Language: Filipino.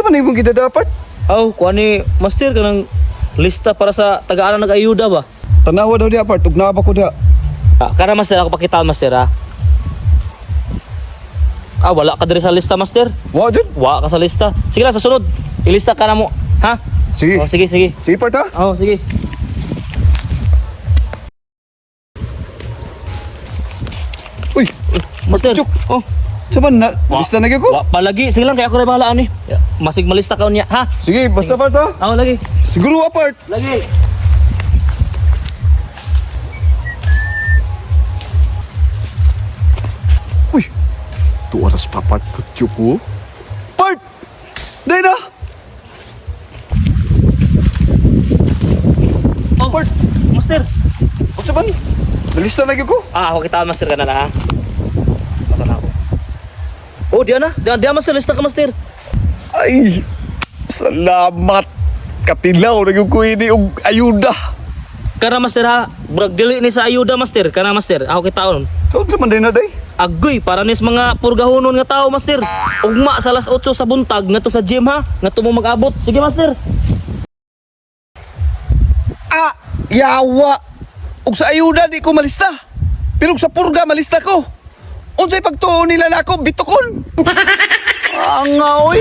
man imong kita dapat? Aw, kuha ni master ka ng lista para sa taga-alang nag-ayuda ba? Tanawa daw di apart, ug naa ba ko da. Kana master, ako pakitaan master ha. Wala ka diri sa lista master. Wa jud. Wa ka sa lista. Sige lang, sa sunod. Ilista ka na mo. Ha? Sige. Oh, sige, sige. Sige part ha. Oh, sige. Uy, Master. Chuk. Oh. saman na lista na gyud ko. Wa palagi. Sige lang, kaya ako rin bahalaan eh. Masig malista ka niya. Ha? Sige, basta part ha. Ako lagi. Siguro apart. Lagi. Uy, 2 oras pa part kutyo ko. Part! Day na! Oh, Part! master. O saman, nalista na gyud ko. Ako kitaan master ka na ha. Baka na ako. Oh, diyan na. Diyan master, lista ka master. Ay, salamat. Katilaw na gyud ko ini og ayuda. Kana master ha. Brag dili ni sa ayuda master. Kana master. Ako kitaon. So, saman day na day. Agoy, para nis mga purgahonon nga tao, master. Ugma sa alas 8 sa buntag, nga to sa gym ha, nga to mo mag-abot. Sige, master. Yawa. Og sa ayuda di ko malista. Pero og sa purga malista ko. Unsay pagtuon nila nako bitukon. Angaw.